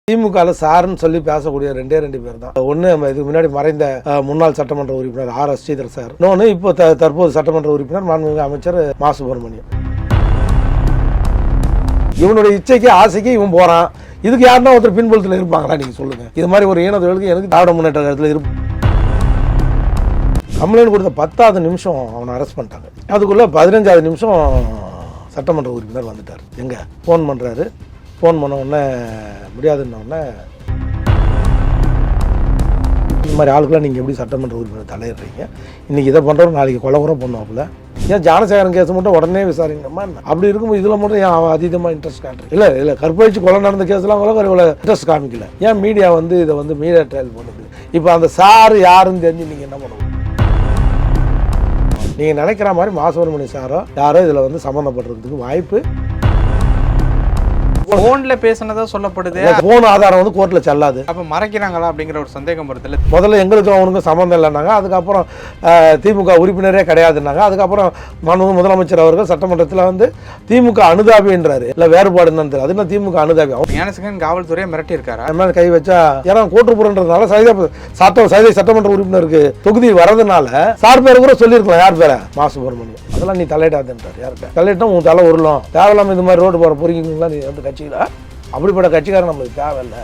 திமுக சார்னு சொல்லி பேசக்கூடிய ரெண்டே பேர் தான். ஒன்னு இதுக்கு முன்னாடி மறைந்த முன்னாள் சட்டமன்ற உறுப்பினர் ஆர்.எஸ். ஸ்ரீதர் சார், இன்னொன்னு இப்போ தற்போது சட்டமன்ற உறுப்பினர் மாண்புமிகு அமைச்சர் மா. சுப்பிரமணியம். இவனுடைய இச்சைக்கு ஆசைக்கு இவன் போறான். இதுக்கு யாருன்னா ஒருத்தர் பின்புலத்தில் இருப்பாங்களா நீங்க சொல்லுங்க. இது மாதிரி ஒரு ஈனத்தொழிலுக்கு எனக்கு திராவிட முன்னேற்ற கழகத்தில் இருக்கு. கம்ப்ளைண்ட் கொடுத்த 10வது நிமிஷம் அவனை அரெஸ்ட் பண்ணிட்டாங்க. அதுக்குள்ள 15வது நிமிஷம் சட்டமன்ற உறுப்பினர் வந்துட்டார். எங்க ஃபோன் பண்றாரு. ஃபோன் பண்ண உடனே முடியாதுன்னொடனே, இந்த மாதிரி ஆளுக்கெல்லாம் நீங்கள் எப்படி சட்டமன்ற உறுப்பினர் தலையிடுறீங்க, இன்றைக்கி இதை பண்ணுறோம் நாளைக்கு கொலை கூட பண்ணுவாப்புல, ஏன் ஜானசேகரன் கேஸ் மட்டும் உடனே விசாரிக்கணுமா? அப்படி இருக்கும்போது இதில் மட்டும் ஏன் அவன் அதீதமாக இன்ட்ரெஸ்ட் காட்டுறேன்? இல்லை கற்பழிச்சு கொலை நடந்த கேஸ்லாம் கூட இவ்வளோ இன்ட்ரெஸ்ட் காமிக்கல. ஏன் மீடியா வந்து இதை வந்து மீடியா ட்ரையல் பண்ணுது? இப்போ அந்த சார் யாருன்னு தெரிஞ்சு நீங்கள் என்ன பண்ணுவோம்? நீங்கள் நினைக்கிற மாதிரி மா. சுப்பிரமணியம் சாரோ யாரோ இதில் வந்து சம்மந்தப்படுறதுக்கு வாய்ப்பு. போன்ல பேசினதா சொல்லப்படுது. போன் ஆதாரம் வந்து கோர்ட்ல செல்லாது. அப்ப மறைக்கிறாங்களா அப்படிங்கிற ஒரு சந்தேகம் வருது. முதல்ல எங்களுக்கும் அவனுக்கும் சம்மந்தம் இல்லைனாங்க. அதுக்கப்புறம் திமுக உறுப்பினரே கிடையாதுன்னாங்க. அதுக்கப்புறம் முதலமைச்சர் அவர்கள் சட்டமன்றத்தில் வந்து திமுக அனுதாபின்றாரு. இல்ல வேறுபாடு என்னன்னு தெரியல. அது என்ன திமுக அனுதாபி? ஞானசேகரன் காவல்துறையை மிரட்டி இருக்காரு. மேல கை வச்சா ஏன்னா கோட்டுப்புறன்றதுனால சட்டமன்ற உறுப்பினருக்கு தொகுதி வரதுனால சார் பேர் கூட சொல்லியிருக்கலாம். யார் பேர? மா. சுப்பிரமணியம். அதெல்லாம் நீ தலையிடாதுன்றார். யார்கிட்ட தலையிட்டா உன் தலை உருளும். தேவையில்லாம இது மாதிரி ரோடு போற பொறிங்களா நீ வந்து கட்சியில அப்படிப்பட்ட கட்சிக்காரன் நம்மளுக்கு தேவையில்லை.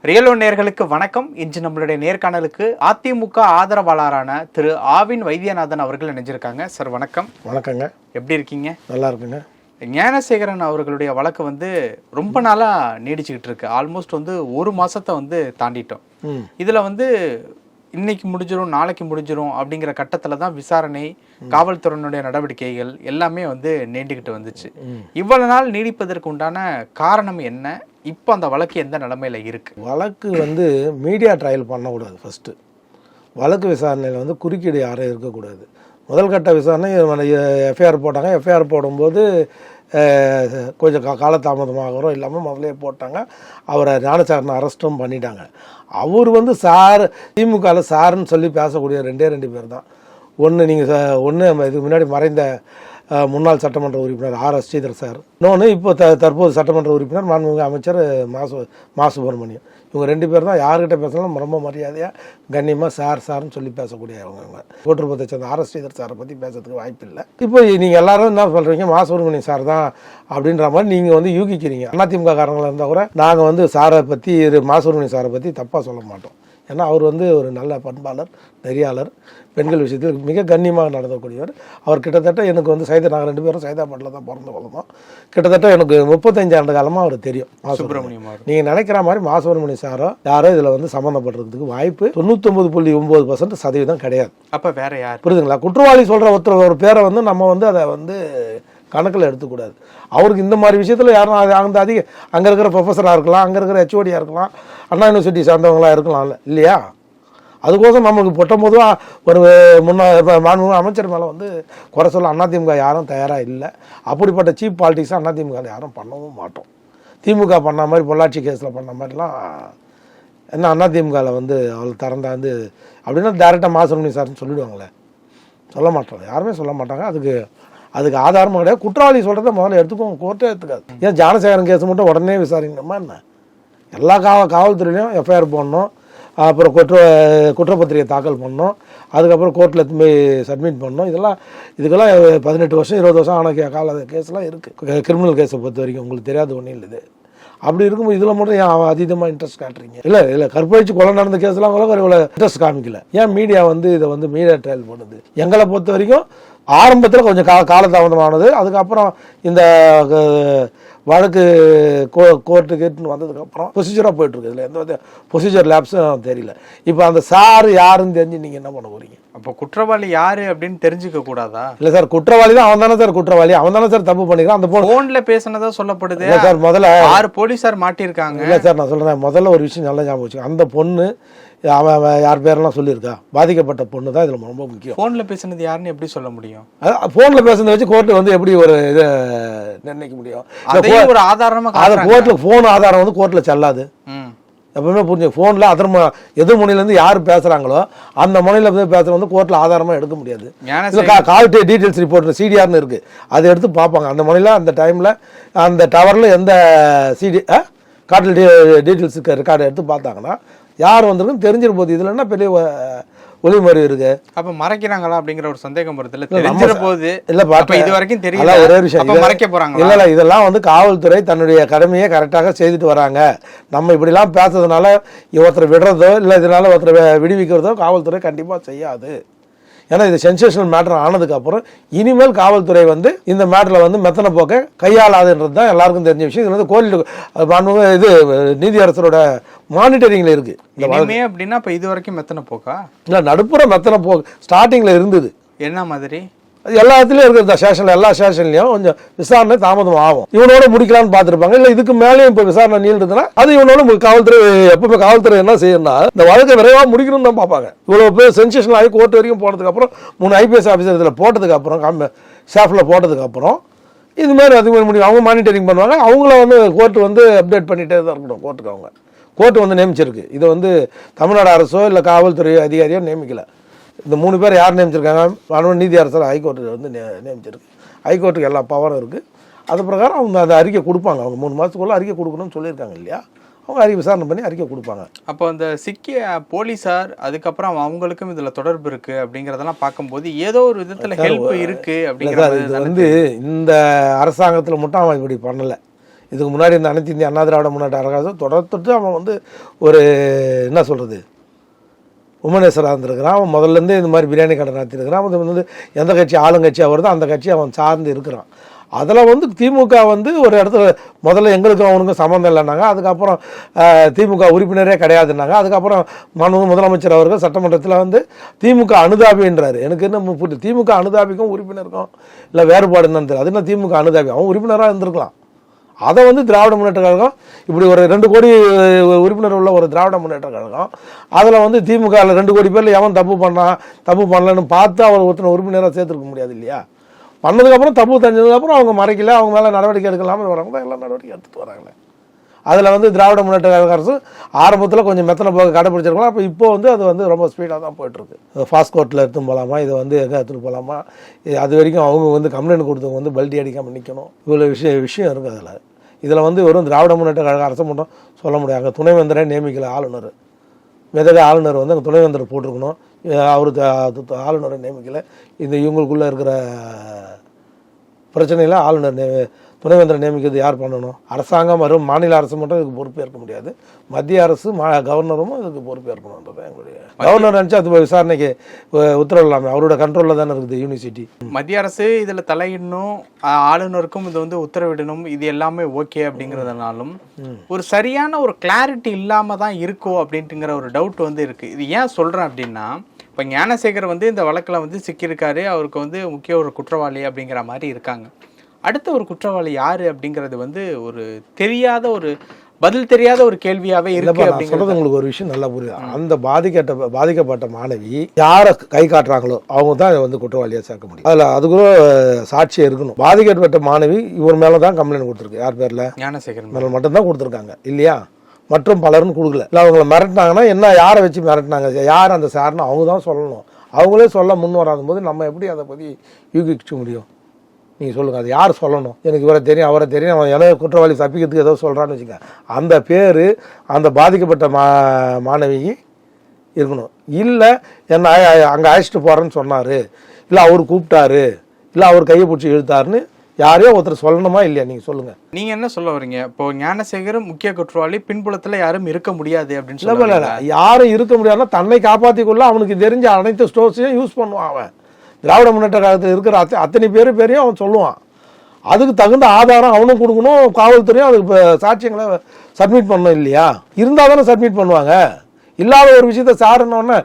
ரியலோ நேயர்களுக்கு வணக்கம். இன்று நம்மளுடைய நேர்காணலுக்கு அதிமுக ஆதரவாளரான திரு ஆவின் வைத்தியநாதன் அவர்கள் இணைஞ்சிருக்காங்க. சார் வணக்கம். வணக்கங்க. எப்படி இருக்கீங்க? நல்லா இருக்குங்க. ஞானசேகரன் அவர்களுடைய வழக்கு வந்து ரொம்ப நாளா நீடிச்சுக்கிட்டு இருக்கு. ஆல்மோஸ்ட் வந்து 1 மாசத்தை வந்து தாண்டிட்டோம். இதுல வந்து இன்னைக்கு முடிஞ்சிடும் நாளைக்கு முடிஞ்சிடும் அப்படிங்கிற கட்டத்துல தான் விசாரணை, காவல்துறையினுடைய நடவடிக்கைகள் எல்லாமே வந்து நீண்டுகிட்டு வந்துச்சு. இவ்வளவு நாள் நீடிப்பதற்கு உண்டான காரணம் என்ன? இப்போ அந்த வழக்கு எந்த நிலைமையில இருக்கு? வழக்கு வந்து மீடியா ட்ரையல் பண்ணக்கூடாது. ஃபர்ஸ்ட் வழக்கு விசாரணையில் வந்து குறுக்கீடு யாரும் இருக்கக்கூடாது. முதல் கட்ட விசாரணை எஃப்ஐஆர் போட்டாங்க. எஃப்ஐஆர் போடும்போது கொஞ்சம் காலதாமதமாகறோம் இல்லாமல் முதலே போட்டாங்க. அவரை ஞானசேகரனை அரெஸ்ட்டும் பண்ணிட்டாங்க. அவர் வந்து சார் திமுக சார்னு சொல்லி பேசக்கூடிய ரெண்டே பேர் தான். ஒன்று இதுக்கு முன்னாடி மறைந்த முன்னாள் சட்டமன்ற உறுப்பினர் ஆர்.எஸ். ஸ்ரீதர் சார், இன்னொன்று இப்போ தற்போது சட்டமன்ற உறுப்பினர் மாண்புமிகு அமைச்சர் மா. சுப்பிரமணியம். இவங்க 2 பேர் தான். யார்கிட்ட பேசலாம் ரொம்ப மரியாதையாக கண்ணியமாக சார்னு சொல்லி பேசக்கூடிய அவங்க. கோட்டுருப்பத்தை சேர்ந்த ஆர்.எஸ். ஸ்ரீதர் சாரை பற்றி பேசுறதுக்கு வாய்ப்பு இல்லை. இப்போ நீங்கள் எல்லாரும் என்ன சொல்கிறீங்க, மா. சுப்பிரமணியம் சார் தான் அப்படின்ற மாதிரி நீங்கள் வந்து யூகிக்கிறீங்க. அதிமுக காரங்களாக இருந்தால் கூட நாங்கள் வந்து சாரை பற்றி மா. சுப்பிரமணியம் சாரை பற்றி தப்பாக சொல்ல மாட்டோம். ஏன்னா அவர் வந்து ஒரு நல்ல பண்பாளர், நெறியாளர், பெண்கள் விஷயத்தில் மிக கண்ணியமாக நடந்தக்கூடியவர். அவர் கிட்டத்தட்ட எனக்கு வந்து நாங்கள் 2 பேரும் சைதாப்பேட்டில் தான் பிறந்து வளர்ந்தோம். கிட்டத்தட்ட எனக்கு 35 ஆண்டு காலமாக அவர் தெரியும். சுப்பிரமணியம் நீங்கள் நினைக்கிற மாதிரி மா. சுப்பிரமணியம் சாரோ யாரோ இதில் வந்து சம்மந்தப்படுறதுக்கு வாய்ப்பு 99.9% கிடையாது. அப்போ வேற யார்? புரியுதுங்களா? குற்றவாளி சொல்கிற ஒரு பேரை வந்து நம்ம வந்து அதை வந்து கணக்கில் எடுத்துக்கூடாது. அவருக்கு இந்த மாதிரி விஷயத்தில் யாரும் அந்த அங்கே இருக்கிற ப்ரொஃபஸராக இருக்கலாம், அங்கே இருக்கிற ஹெச்ஓடியாக இருக்கலாம், அண்ணா யூனிவர்சிட்டி சார்ந்தவங்களாக இருக்கலாம் இல்லையா? அதுக்கோசம் நமக்கு பொதுவாக ஒரு மாண்புமிகு அமைச்சர் மேலே வந்து குறை சொல்ல அதிமுக யாரும் தயாராக இல்லை. அப்படிப்பட்ட சீப் பாலிட்டிக்ஸாக அதிமுக யாரும் பண்ணவும் மாட்டோம். திமுக பண்ண மாதிரி பொள்ளாச்சி கேஸில் பண்ண மாதிரிலாம் என்ன அதிமுகவில் வந்து அவள் திறந்தாந்து அப்படின்னா டேரெக்டாக மா. சுப்பிரமணியம் சார்னு சொல்லிவிடுவாங்களே, சொல்ல மாட்டாங்க. யாருமே சொல்ல மாட்டாங்க. அதுக்கு ஆதாரமாக கிடையாது. குற்றவாளி சொல்கிறத முதல்ல எடுத்துக்கோங்க, கோர்ட்டே எடுத்துக்காது. ஏன் ஜானசேகரன் கேஸ் மட்டும் உடனே விசாரிக்கணுமா என்ன? எல்லா காவல்துறையிலையும் எஃப்ஐஆர் போடணும், அப்புறம் குற்றப்பத்திரிகை தாக்கல் பண்ணணும், அதுக்கப்புறம் கோர்ட்டில் போய் சப்மிட் பண்ணணும். இதுக்கெல்லாம் 18 வருஷம் 20 வருஷம் ஆன கால கேஸ்லாம் இருக்குது. கிரிமினல் கேஸை பொறுத்த வரைக்கும் உங்களுக்கு தெரியாத ஒன்றும் இல்லை. இது அப்படி இருக்கும்போது இதில் மட்டும் ஏன் அதீதமாக இன்ட்ரெஸ்ட் காட்டுறீங்க? இல்லை கற்பழிச்சு கொலை நடந்த கேஸ்லாம் கூட இவ்வளோ இன்ட்ரெஸ்ட் காமிக்கல. ஏன் மீடியா வந்து இதை வந்து மீடியா ட்ரையல் பண்ணுது? எங்களை பொறுத்த வரைக்கும் ஆரம்பத்தில் கொஞ்சம் காலதாமதமானது. அதுக்கப்புறம் இந்த வழக்கு கோர்ட்டுக்கு வந்ததுக்கப்புறம் ப்ரொசீஜராக போயிட்டுருக்கு. இதில் எந்த ப்ரொசீஜர் லேப்ஸும் தெரியல. இப்போ அந்த சார் யாருன்னு தெரிஞ்சு நீங்கள் என்ன பண்ண போறீங்க? அப்போ குற்றவாளி யாரு அப்படின்னு தெரிஞ்சுக்க கூடாதா? இல்லை சார், குற்றவாளி தான். அவன் தானே சார் குற்றவாளி. அவன் தானே சார் தப்பு பண்ணிக்கிறான். அந்த போன்ல பேசினதா சொல்லப்படுது. இல்லை சார், முதல்ல 6 போலீஸார் மாட்டியிருக்காங்க. இல்லை சார், நான் சொல்கிறேன், முதல்ல ஒரு விஷயம் நல்லா ஞாபகம் வச்சுக்கோங்க. அந்த பொண்ணு அவன் யார் பேரெல்லாம் சொல்லியிருக்கா? பாதிக்கப்பட்ட பொண்ணு தான் இதில் ரொம்ப முக்கியம். ஃபோனில் பேசுனது யாருன்னு எப்படி சொல்ல முடியும்? ஃபோனில் பேசுனதை வச்சு கோர்ட்டு வந்து எப்படி ஒரு இதை நிர்ணயிக்க முடியும்? ஒரு ஆதாரமாக கோர்ட்டில் ஃபோன் ஆதாரம் வந்து கோர்ட்டில் செல்லாது. எப்பவுமே புரிஞ்சு ஃபோனில் எதிர் முனையிலேருந்து யார் பேசுகிறாங்களோ அந்த முனையில் போய் பேசுகிற வந்து கோர்ட்டில் ஆதாரமாக எடுக்க முடியாது. கால் டீட்டெயில்ஸ் ரிப்போர்ட் சிடிஆர்னு இருக்குது, அதை எடுத்து பார்ப்பாங்க. அந்த முனையில் அந்த டைமில் அந்த டவரில் எந்த காட்டில் டீட்டெயில்ஸ் ரெக்கார்டை எடுத்து பார்த்தாங்கன்னா யார் வந்திருக்குன்னு தெரிஞ்சிட போகுது. இதில் என்ன பெரிய ஒளிமறை இருக்கு. அப்ப மறைக்கிறாங்களா அப்படிங்கிற ஒரு சந்தேகம் வருது. இல்ல தெரிஞ்சிட போகுது. இல்ல பாப்பா இது வரைக்கும் தெரியல. ஒரே விஷயம் மறைக்க போறாங்க. இல்ல இதெல்லாம் வந்து காவல்துறை தன்னுடைய கடமையை கரெக்டாக செய்துட்டு வராங்க. நம்ம இப்படி எல்லாம் பேசுறதுனால ஒருத்தரை விடுறதோ இல்ல இதனால ஒருத்தரை விடுவிக்கிறதோ காவல்துறை கண்டிப்பா செய்யாது. ஏன்னா இது சென்சேஷனல் மேட்டர் ஆனதுக்கப்புறம் இனிமேல் காவல்துறை வந்து இந்த மேட்டரில் வந்து மெத்தனை போக்க கையாளாதுன்றது தான் எல்லாருக்கும் தெரிஞ்ச விஷயம். இது வந்து கோயில் இது நீதியரசரோட மானிட்டரிங்கில் இருக்குது. இனிமே அப்படின்னா இப்போ இது வரைக்கும் மெத்தனை போக்கா இல்லை, நடுப்புற மெத்தனை போக்கு ஸ்டார்டிங்கில் இருந்தது. என்ன மாதிரி எல்லா இடத்துலையும் இருக்குது. ஸ்டேஷனில் எல்லா ஸ்டேஷன்லையும் கொஞ்சம் விசாரணை தாமதம் ஆகும். இவனோட முடிக்கலான்னு பார்த்துருப்பாங்க. இல்லை இதுக்கு மேலேயும் இப்போ விசாரணை நீள்றதுன்னா அது இவனோட காவல்துறை எப்பவுமே காவல்துறை என்ன செய்யணும்னா இந்த வழக்கை விரைவாக முடிக்கணும்னு தான் பார்ப்பாங்க. இவ்வளோ பேர் சென்சேஷன் ஆகி கோர்ட் வரைக்கும் போனதுக்கப்புறம் 3 ஐபிஎஸ் ஆஃபீஸர் இதில் போட்டதுக்கப்புறம் ஸ்டாஃபில் போட்டதுக்கப்புறம் இதுமாதிரி அது முடியும். அவங்க மானிட்டரிங் பண்ணுவாங்க. அவங்கள வந்து கோர்ட்டு வந்து அப்டேட் பண்ணிகிட்டே தான் இருக்கணும். கோர்ட்டு வந்து நியமிச்சிருக்கு. இதை வந்து தமிழ்நாடு அரசோ இல்லை காவல்துறை அதிகாரியோ நியமிக்கலை. இந்த 3 பேர் யார் நியமிச்சிருக்காங்க? நீதியரசர் ஹைகோர்ட்டு வந்து நியமிச்சிருக்கு. ஹைகோர்ட்டுக்கு எல்லா பவரும் இருக்குது. அது பிரகாரம் அவங்க அந்த அறிக்கை கொடுப்பாங்க. அவங்க 3 மாதத்துக்குள்ளே அறிக்கை கொடுக்கணும்னு சொல்லியிருக்காங்க இல்லையா? அவங்க அறிக்கை விசாரணை பண்ணி அறிக்கை கொடுப்பாங்க. அப்போ அந்த சிக்கிய போலீஸார் அதுக்கப்புறம் அவங்களுக்கும் இதில் தொடர்பு இருக்குது அப்படிங்கிறதெல்லாம் பார்க்கும்போது ஏதோ ஒரு விதத்தில் ஹெல்ப் இருக்குது அப்படிங்கிறது. இது வந்து இந்த அரசாங்கத்தில் மட்டும் அவன் இப்படி பண்ணலை. இதுக்கு முன்னாடி இந்த அனைத்து இந்திய அண்ணா திராவிட முன்னேற்ற கழகம் தொடர்ந்துட்டு அவன் வந்து ஒரு என்ன சொல்கிறது உமனேஸ்வராக இருந்திருக்கிறான். அவன் முதல்லேருந்தே இந்த மாதிரி பிரியாணி கடை நடத்திருக்கிறான். அவன் வந்து எந்த கட்சி ஆளுங்கட்சியாக வருதோ அந்த கட்சி அவன் சார்ந்து இருக்கிறான். அதில் வந்து திமுக வந்து ஒரு இடத்துல முதல்ல எங்களுக்கும் அவனுக்கும் சம்மந்தம் இல்லைனாங்க. அதுக்கப்புறம் திமுக உறுப்பினரே கிடையாதுன்னாங்க. அதுக்கப்புறம் முதலமைச்சர் அவர்கள் சட்டமன்றத்தில் வந்து திமுக அனுதாபின்றார். எனக்கு என்ன திமுக அனுதாபிக்கும் உறுப்பினருக்கும் இல்லை வேறுபாடு என்னன்னு தெரியல. அது என்ன திமுக அனுதாபி? அவன் உறுப்பினராக இருந்திருக்கலாம். அதை வந்து திராவிட முன்னேற்ற கழகம் இப்படி ஒரு 2 கோடி உறுப்பினர் உள்ள ஒரு திராவிட முன்னேற்ற கழகம் அதில் வந்து திமுக 2 கோடி பேரில் எவன் தப்பு பண்ணலன்னு பார்த்து அவர் ஒருத்தனை உறுப்பினராக சேர்த்துருக்க முடியாது இல்லையா? பண்ணதுக்கப்புறம் தப்பு தெரிஞ்சதுக்கப்புறம் அவங்க மறைக்கல, அவங்க மேலே நடவடிக்கை எடுக்கலாமல் வராங்க தான் எல்லாம் நடவடிக்கை எடுத்துகிட்டு வராங்களே. அதில் வந்து திராவிட முன்னேற்ற கழக அரசு ஆரம்பத்தில் கொஞ்சம் மெத்தனை போக கடைப்பிடிச்சிருக்கலாம். அப்போ இப்போ வந்து அது வந்து ரொம்ப ஸ்பீடாக தான் போயிட்டுருக்கு. ஃபாஸ்ட் கோர்ட்டில் எடுத்துன்னு போகலாமா, இதை வந்து எங்கே எடுத்துகிட்டு போகலாமா, அது வரைக்கும் அவங்க வந்து கம்ப்ளைண்ட் கொடுத்தவங்க வந்து பல்ட்டி அடிக்காமல் நிற்கணும். இவ்வளோ விஷயம் இருக்குது. இதில் வந்து வெறும் திராவிட முன்னேற்ற கழக அரசு மட்டும் சொல்ல முடியாது. துணைவேந்தரை நியமிக்கல ஆளுநர். மெதக ஆளுநர் வந்து அங்கே துணைவேந்தர் போட்டிருக்கணும். அவர் ஆளுநரை நியமிக்கலை. இவங்களுக்குள்ளே இருக்கிற பிரச்சனையில் ஆளுநர் துணைவேந்தரை நியமிக்கிறது யார் பண்ணணும்? அரசாங்கம் வரும் மாநில அரசு மட்டும் இதுக்கு பொறுப்பேற்க முடியாது. மத்திய அரசு கவர்னரும் இதுக்கு பொறுப்பேற்கணுன்றது எங்களுடைய. கவர்னர் நினச்சா அது விசாரணைக்கு உத்தரவு இல்லாமல் அவரோட கண்ட்ரோலில் தானே இருக்குது யூனிவர்சிட்டி. மத்திய அரசு இதில் தலையிடணும், ஆளுநருக்கும் இது வந்து உத்தரவிடணும், இது எல்லாமே ஓகே அப்படிங்கிறதுனாலும் ஒரு சரியான ஒரு கிளாரிட்டி இல்லாமல் தான் இருக்கும் அப்படின்ட்டுங்கிற ஒரு டவுட் வந்து இருக்குது. இது ஏன் சொல்கிறேன் அப்படின்னா, இப்போ ஞானசேகர் வந்து இந்த வழக்கில் வந்து சிக்கியிருக்காரு, அவருக்கு வந்து முக்கிய ஒரு குற்றவாளி அப்படிங்கிற மாதிரி இருக்காங்க. அடுத்த ஒரு குற்றவாளி யாரு அப்படிங்கிறது வந்து ஒரு தெரியாத ஒரு பதில் தெரியாத ஒரு கேள்வியாவே இருக்கு. சொல்றது உங்களுக்கு ஒரு விஷயம் நல்லா புரியுது. அந்த பாதிக்கப்பட்ட மாணவி யாரை கை காட்டுறாங்களோ அவங்க தான் வந்து குற்றவாளியா சேர்க்க முடியும். அதுல அதுக்குள்ள சாட்சியம் இருக்கணும். பாதிக்கப்பட்ட மாணவி இவர் மேலதான் கம்ப்ளைண்ட் கொடுத்துருக்கு. யார் பேர்ல? ஞானசேகரன் மேல மட்டும்தான் கொடுத்துருக்காங்க இல்லையா? மற்றும் பலரும் கொடுக்கல. இல்லை அவங்கள மிரட்டினாங்கன்னா என்ன, யாரை வச்சு மிரட்டினாங்க, யார் அந்த சார்னு அவங்க தான் சொல்லணும். அவங்களே சொல்ல முன் வராத போது நம்ம எப்படி அதை பற்றி யூகிக்க முடியும்? நீங்கள் சொல்லுங்கள், அது யார் சொல்லணும்? எனக்கு இவரை தெரியும் அவரை தெரியும், அவன் எனக்கு குற்றவாளி தப்பிக்கிறதுக்கு ஏதோ சொல்கிறான்னு வச்சுக்க, அந்த பேர் அந்த பாதிக்கப்பட்ட மாணவிக்கு இருக்கணும். இல்லை என்ன அங்கே அழைச்சிட்டு போகிறேன்னு சொன்னார், இல்லை அவர் கூப்பிட்டாரு, இல்லை அவர் கையை பிடிச்சி இழுத்தாருன்னு யாரையோ ஒருத்தர் சொல்லணுமா இல்லையா? நீங்கள் சொல்லுங்கள். நீங்கள் என்ன சொல்ல வரீங்க? இப்போ ஞானசேகரும் முக்கிய குற்றவாளி, பின்புலத்தில் யாரும் இருக்க முடியாது அப்படின்னு சொல்ல? இல்லை யாரும் இருக்க முடியாதுன்னா தன்னை காப்பாற்றிக்கொள்ள அவனுக்கு தெரிஞ்ச அனைத்து ஸ்டோர்ஸையும் யூஸ் பண்ணுவான். அவன் திராவிட முன்னேற்ற கழகத்தில் இருக்கிற அத்தனை பேரையும் அவன் சொல்லுவான். அதுக்கு தகுந்த ஆதாரம் அவனும் கொடுக்கணும், காவல்துறையும் அதுக்கு சாட்சியங்களை சப்மிட் பண்ணணும் இல்லையா? இருந்தால் தானே சப்மிட் பண்ணுவாங்க. இல்லாத ஒரு விஷயத்த சாருன்னொன்னே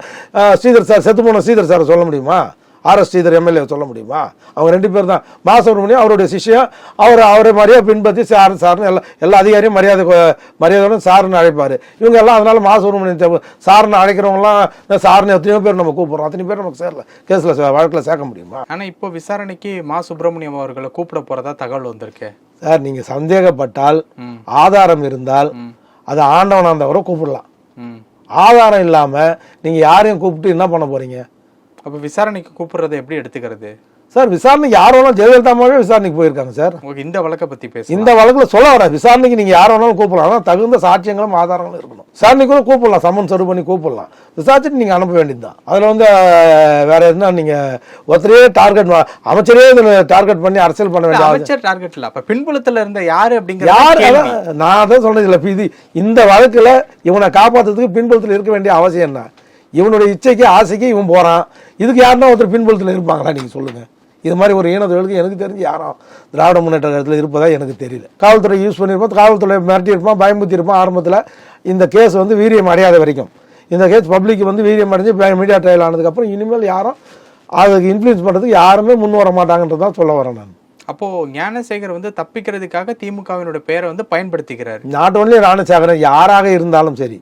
ஸ்ரீதர் சார் செத்து போன ஸ்ரீதர் சாரை சொல்ல முடியுமா? ஆர்எஸ் ஸ்ரீதர் எம்எல்ஏ சொல்ல முடியுமா? அவங்க 2 பேர் தான். பாலசுப்ரமணியம் அவருடைய சிஷ்யம், அவரை மாதிரியே பின்பற்றி சார்னு எல்லா அதிகாரியும் மரியாதையோட சாருன்னு அழைப்பார். இவங்க எல்லாம் அதனால பாலசுப்ரமணியம் சாருன்னு அழைக்கிறவங்களாம் சாருன்னு எத்தனையோ பேர் நம்ம கூப்பிட்றோம். அத்தனை பேர் நமக்கு சேரல, கேஸில் வழக்கில் சேர்க்க முடியுமா? ஆனால் இப்போ விசாரணைக்கு சுப்பிரமணியம் அவர்களை கூப்பிட போகிறதா தகவல் வந்திருக்கு. சார், நீங்கள் சந்தேகப்பட்டால், ஆதாரம் இருந்தால் அது ஆண்டவனாக இருந்தவரை கூப்பிடலாம். ம். ஆதாரம் இல்லாமல் நீங்கள் யாரையும் கூப்பிட்டு என்ன பண்ண போகிறீங்க? அப்ப விசாரணைக்கு கூப்பிடுறதை எப்படி எடுத்துக்கிறது சார் விசாரணைக்கு யார் வேணாலும் ஜெயலலிதா அம்மாவே விசாரணைக்கு போயிருக்காங்க சார். உங்களுக்கு இந்த வழக்கை பத்தி பேச இந்த வழக்கில் சொல்ல வர விசாரணைக்கு நீங்கள் யார் வேணாலும் கூப்பிடலாம். ஆனால் தகுந்த சாட்சியங்களும் ஆதாரங்களும் இருக்கணும். விசாரணைக்கு கூட கூப்பிடலாம், சம்மன் சர்வ் பண்ணி கூப்பிடலாம். விசாரிச்சுட்டு நீங்கள் அனுப்ப வேண்டியது தான். அதில் வந்து வேற என்ன நீங்கள் ஒருத்தரையே டார்கெட் அமைச்சரே இதில் டார்கெட் பண்ணி அரசியல் பண்ண வேண்டிய அமைச்சர் டார்கெட் இல்ல. அப்ப பின்புலத்துல இருந்த யாரு அப்படிங்கிற யார் நான் தான் சொல்றது இல்லை. இது இந்த வழக்கில் இவனை காப்பாற்றுறதுக்கு பின்புலத்தில் இருக்க வேண்டிய அவசியம் என்ன? இவனுடைய இச்சைக்கு ஆசைக்கு இவன் போகிறான். இதுக்கு யாருன்னா ஒருத்தர் பின்புலத்தில் இருப்பாங்களா? நீங்கள் சொல்லுங்கள். இது மாதிரி ஒரு ஈனத்தொழிலுக்கு எனக்கு தெரிஞ்சு யாரும் திராவிட முன்னேற்ற கழகத்தில் இருப்பதா எனக்கு தெரியல. காவல்துறை யூஸ் பண்ணியிருப்போம், காவல்துறை மிரட்டி இருப்பான், பயமுத்தி இருப்பான். ஆரம்பத்தில் இந்த கேஸ் வந்து வீரியம் அடையாத வரைக்கும், இந்த கேஸ் பப்ளிக் வந்து வீரியம் அடைஞ்சு மீடியா ட்ரையல் ஆனதுக்கப்புறம் இனிமேல் யாரும் அதுக்கு இன்ஃப்ளூயன்ஸ் பண்ணுறதுக்கு யாருமே முன் வர மாட்டாங்கன்றதான் சொல்ல வரேன் நான். அப்போ ஞானசேகர் வந்து தப்பிக்கிறதுக்காக திமுகவினோட பேரை வந்து பயன்படுத்திக்கிறாரு. நாட் ஒன்லி ஞானசேகரன், யாராக இருந்தாலும் சரி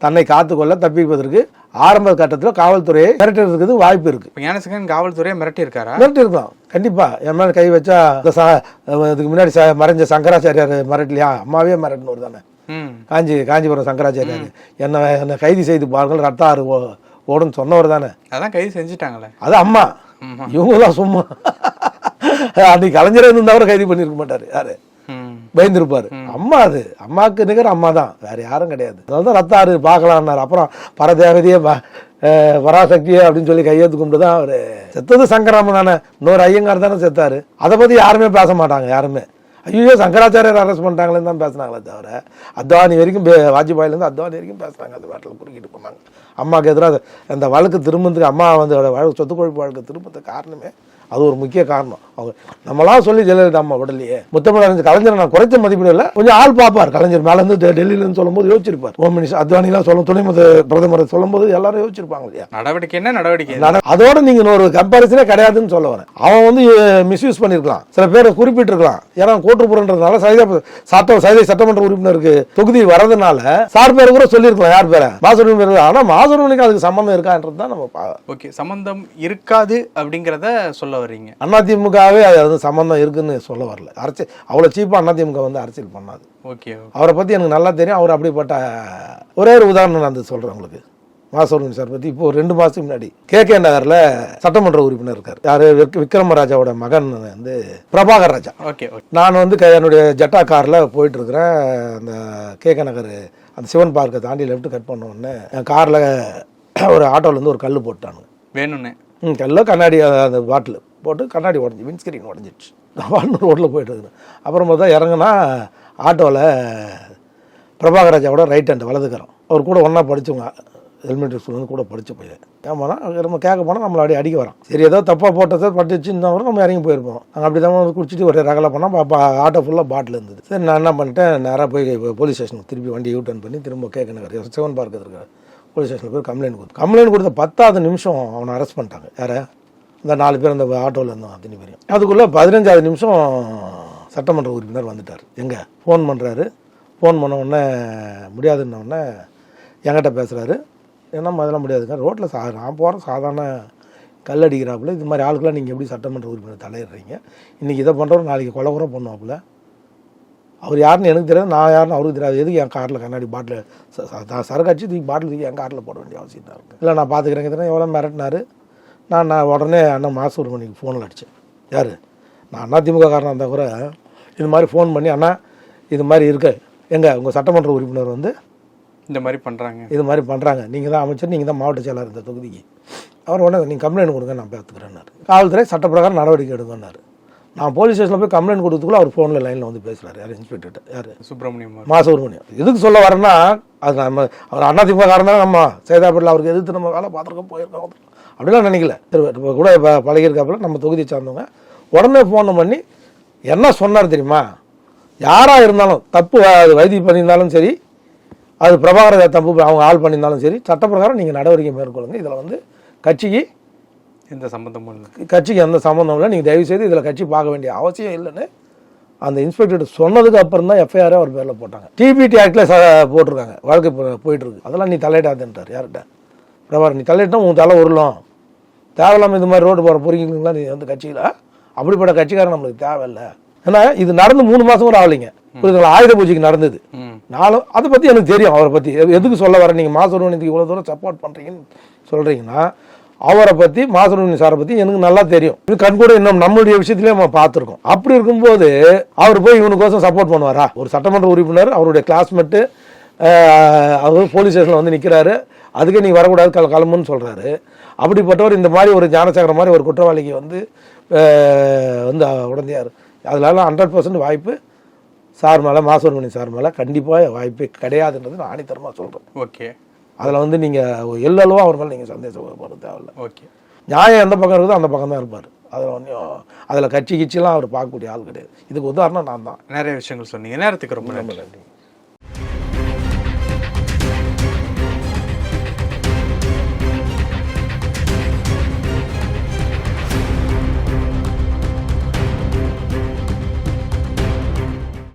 தன்னை காத்துக்கொள்ள தப்பிப்பதற்கு ஆரம்ப கட்டத்தில் காவல்துறையை மிரட்டுறதுக்கு வாய்ப்பு இருக்கு. ஞானசேகரன் காவல்துறையை மிரட்டி இருக்காரா? மிரட்டி இருக்கான் கண்டிப்பா. என் மேல கை வச்சா இதுக்கு முன்னாடி மறைஞ்ச சங்கராச்சாரியார் மிரட்டலையா? அம்மாவே மிரட்டினவர் தானே. காஞ்சிபுரம் சங்கராச்சாரியார் என்ன கைது செய்து பாருங்கள், ரத்த ஆறு ஓடுன்னு சொன்னவர் தானே. அதான் கைது செஞ்சுட்டாங்களே. அது அம்மா. இவங்க தான் சும்மா அன்னைக்கு கலைஞரே இருந்தவரை கைது பண்ணிருக்க மாட்டாரு. யாரு பயந்துருப்பாரு. அம்மா, அது அம்மாவுக்கு நிகர் அம்மா தான், வேற யாரும் கிடையாது. அதனால்தான் ரத்த ஆறு பார்க்கலான்னாரு. அப்புறம் பரதேவதையே பராசக்தியே அப்படின்னு சொல்லி கையெழுத்து கும்பிட்டு தான் அவரு செத்தது. சங்கராமன் தானே, இன்னொரு ஐயங்கார் தானே செத்தாரு. அதை பத்தி யாருமே பேச மாட்டாங்க. யாருமே ஐயோ சங்கராச்சாரியர் அரெஸ்ட் பண்ணிட்டாங்களேன்னு தான் பேசினாங்களே தவிர அத்வானி வரைக்கும், வாஜ்பாயிலேருந்து அத்வானி வரைக்கும் பேசுனாங்க. அந்த வாட்டில் குறுக்கிட்டு போனாங்க. அம்மாவுக்கு எதிராக அந்த வழக்கு திரும்புறதுக்கு, அம்மா வந்து வழக்கு சொத்து குழப்பு வழக்கு திரும்புறதுக்கு காரணமே அது ஒரு முக்கிய காரணம். அவங்க நம்மளாம் சொல்லி ஜெயலலிதா அம்மா விடலையே. முத்தமிழ் கலைஞர் நான் குறைச்ச மதிப்பீடு இல்லை, கொஞ்சம் ஆள் பார்ப்பார். கலைஞர் மேல இருந்து டெல்லியிலேருந்து சொல்லும் போது யோசிச்சிருப்பார். ஹோம் மினிஸ்டர் அத்வானிலாம் சொல்லும், துணை பிரதமர் சொல்லும் போது எல்லாரும் யோசிச்சிருப்பாங்க இல்லையா? நடவடிக்கை என்ன நடவடிக்கை? அதோட நீங்க ஒரு கம்பாரிசனே கிடையாதுன்னு சொல்ல வரேன். அவன் வந்து மிஸ்யூஸ் பண்ணிருக்கலாம், சில பேரை குறிப்பிட்டிருக்கலாம். ஏன்னா கோட்டுப்புறன்றதுனால சைதை சட்டமன்ற உறுப்பினருக்கு தொகுதி வரதுனால சார் பேரை கூட சொல்லியிருக்கலாம். யார் பேரை? மாசுரிமை பேர். ஆனா மாசுரிமைக்கு அதுக்கு சம்பந்தம் இருக்கான்றது தான் நம்ம ஓகே, சம்பந்தம் இருக்காது அப்படிங்கிறத சொல்ல வரீங்க. அதிமுகவே அது சம்பந்தம் இருக்குன்னு சொல்ல வரல. அரசியல் அவ்வளவு சீப்பா அதிமுக வந்து அரசியல் பண்ணாது. ஓகே, அவரை பத்தி எனக்கு நல்லா தெரியும். அவர் அப்படிப்பட்ட ஒரே ஒரு உதாரணம் நான் சொல்றேன் உங்களுக்கு. மாசூர் சார் பத்தி இப்போ 2 மாசத்துக்கு முன்னாடி கே நகர்ல சட்டமன்ற உறுப்பினர் இருக்காரு. யாரு? விக்ரமராஜாவோட மகன் வந்து பிரபாகர் ராஜா. ஓகே, நான் வந்து என்னுடைய ஜட்டா கார்ல போயிட்டு இருக்கிறேன். அந்த கே நகர் அந்த சிவன் பார்க்கை தாண்டி லெஃப்ட் கட் பண்ண உடனே என் கார்ல ஒரு ஆட்டோல இருந்து ஒரு கல் போட்டானுங்க வேணும்னு. கல்ல கண்ணாடி அந்த பாட்டில் போட்டு கண்ணாடி உடஞ்சி, விண்ஸ்கிரீன் உடஞ்சிடுச்சு. நான் ரோட்டில் போயிட்டு இருக்கிறேன். அப்புறம் பார்த்தா இறங்குனா ஆட்டோவில் பிரபாகராஜாவோட ரைட் ஹேண்ட் வலதுக்கரம், அவர் கூட ஒன்றா படித்தவங்க, எலிமெண்ட்ரி ஸ்கூல்லேருந்து கூட படித்த பையன். ஏமானா நம்ம கேட்க போனால் நம்மளை அப்படியே அடிக்க வரோம். சரி ஏதோ தப்பாக போட்டதை பட்டுச்சுன்னா கூட நம்ம இறங்கி போயிருப்போம். நாங்கள் அப்படி தான் குடிச்சிட்டு ஒரே ரகலை பண்ணால் ஆட்டோ ஃபுல்லாக பாட்டில் இருந்தது. சரி நான் என்ன பண்ணிட்டேன், நேராக போய் போலீஸ் ஸ்டேஷனுக்கு திருப்பி வண்டி யூ டர்ன் பண்ணி திரும்ப கே நகர் சிவன் பார்க் இருக்காரு போலீஸ் ஸ்டேஷனில் போய் கம்ப்ளைண்ட் கொடுத்த 10வது நிமிஷம் அவனை அரெஸ்ட் பண்ணிட்டாங்க. யாரை? இந்த 4 பேர் அந்த ஆட்டோவில் இருந்தோம் அத்தனை பேரையும். அதுக்குள்ளே 15வது நிமிஷம் சட்டமன்ற உறுப்பினர் வந்துட்டார். எங்கே ஃபோன் பண்ணுறாரு. ஃபோன் பண்ண உடனே முடியாதுன்ன உடனே என்கிட்ட பேசுகிறாரு. ஏன்னா அதெல்லாம் முடியாதுங்க, ரோட்டில் நான் போகிறேன் சாதாரண கல் அடிக்கிறாப்புல, இது மாதிரி ஆளுக்கெல்லாம் நீங்கள் எப்படி சட்டமன்ற உறுப்பினர் தலையிடுறீங்க? இன்றைக்கி இதை பண்ணுறோம், நாளைக்கு கொலை கூட பண்ணுவாப்புல. அவர் யாருன்னு எனக்கு தெரியாது, நான் யாருன்னு அவருக்கு தெரியாது. எதுக்கு என் காரில் கண்ணாடி பாட்டில் சரக்காச்சு தூக்கி பாட்டில் தூக்கி என் காரில் போட வேண்டிய அவசியம் தான் இருக்குது. இல்லை நான் பார்த்துக்கிறேங்க எவ்வளோ மிரட்டினார். நான் உடனே அண்ணன் மாசூர்மணிக்கு ஃபோனில் அடித்தேன். யார்? நான் அதிமுக காரனாக இருந்தால் கூட இது மாதிரி ஃபோன் பண்ணி, அண்ணா இது மாதிரி இருக்கு, எங்கள் உங்கள் சட்டமன்ற உறுப்பினர் வந்து இந்த மாதிரி பண்ணுறாங்க, இது மாதிரி பண்ணுறாங்க, நீங்கள் தான் அமைச்சர், நீங்கள் தான் மாவட்ட செயலாளர் இந்த தொகுதிக்கு, அவர் உடனே நீங்கள் கம்ப்ளைண்ட் கொடுங்க நான் பார்த்துக்கிறேன்னாரு. காவல்துறை சட்டப்பிரகாரம் நடவடிக்கை எடுங்கன்னாரு. நான் போலீஸ் ஸ்டேஷனில் போய் கம்ப்ளைண்ட் கொடுத்துக்குள்ள அவர் ஃபோனில் லைனில் வந்து பேசுகிறார். யார்? இன்ஸ்பெக்டர். யார்? மாசுப்ரமணியம். எதுக்கு சொல்ல வரேன்னா, அது நம்ம அவர் அதிமுக காரன் தான், நம்ம சேதாப்பட்டில் அவருக்கு எதிர்த்து நம்ம வேலை பார்த்துருக்கோம், போயிருக்கோம் அப்படிலாம் நினைக்கல. இப்போ கூட இப்போ பழகிருக்காப்புல நம்ம தொகுதியை சார்ந்தவங்க உடனே ஃபோன் பண்ணி என்ன சொன்னார் தெரியுமா? யாராக இருந்தாலும் தப்பு, அது வைத்திய பண்ணியிருந்தாலும் சரி, அது பிரபாகர தப்பு அவங்க ஆள் பண்ணியிருந்தாலும் சரி, சட்டப்பிரகாரம் நீங்கள் நடவடிக்கை மேற்கொள்ளுங்க. இதில் வந்து கட்சிக்கு எந்த சம்மந்தமும் இல்லை, கட்சிக்கு எந்த சம்மந்தம் இல்லை, நீங்கள் தயவுசெய்து இதில் கட்சி பார்க்க வேண்டிய அவசியம் இல்லைன்னு அந்த இன்ஸ்பெக்டர் சொன்னதுக்கு அப்புறம் தான் எஃப்ஐஆரே அவர் பேரில் போட்டாங்க. டிபிடி ஆக்டில் போட்டிருக்காங்க, வழக்கு போயிட்டு இருக்கு. அதெல்லாம் நீ தலையிடாதுன்றார். யார்கிட்ட? பிரபாகர். நீ தலையிட்டா உன் தலை உருளும், தேவையில்லாமல் இது மாதிரி ரோடு போகிற பொறிங்களா நீ வந்து கட்சியில், அப்படிப்பட்ட கட்சிக்காரன் நம்மளுக்கு தேவையில்லை, ஏன்னா இது நடந்து 3 மாசம் கூட ஆகலைங்க, புரியுதுங்களா? ஆயுத பூஜைக்கு நடந்தது. நானும் அதை பற்றி எனக்கு தெரியும். அவரை பற்றி எதுக்கு சொல்ல வரேன், நீங்கள் மாசுரவணியத்துக்கு இவ்வளோ தூரம் சப்போர்ட் பண்ணுறீங்கன்னு சொல்கிறீங்கன்னா, அவரை பற்றி மாசுரவணி சாரை பற்றி எனக்கு நல்லா தெரியும். இது கண்கூட இன்னும் நம்மளுடைய விஷயத்திலே நம்ம பார்த்துருக்கோம். அப்படி இருக்கும்போது அவர் போய் இவனுக்கோசம் சப்போர்ட் பண்ணுவாரா? ஒரு சட்டமன்ற உறுப்பினர், அவருடைய கிளாஸ்மேட்டு, அவர் போலீஸ் ஸ்டேஷனில் வந்து நிற்கிறாரு, அதுக்கே நீங்கள் வரக்கூடாது கிளம்புன்னு சொல்கிறாரு. அப்படிப்பட்டவர் இந்த மாதிரி ஒரு ஞானசேகர மாதிரி ஒரு குற்றவாளிக்கு வந்து உடந்தையார். அதனால 100% வாய்ப்பு சார் மேலே, மாசுரமணி சார் மேலே கண்டிப்பாக வாய்ப்பே கிடையாதுன்றது நான் ஆணித்தரமாக சொல்கிறேன். ஓகே, அதில் வந்து நீங்கள் எல்லளவோ அவர் மேலே நீங்கள் சந்தேகப்பட தேவையில்லை. ஓகே, நியாயம் எந்த பக்கம் இருக்குதோ அந்த பக்கம் தான் இருப்பார். அதில் ஒன்றும் அதில் கட்சி கிச்சிலாம் அவர் பார்க்கக்கூடிய ஆள் கிடையாது. இதுக்கு உதாரணம் நான் தான். நிறைய விஷயங்கள் சொன்னீங்க. நேரத்துக்கு ரொம்ப நன்றி.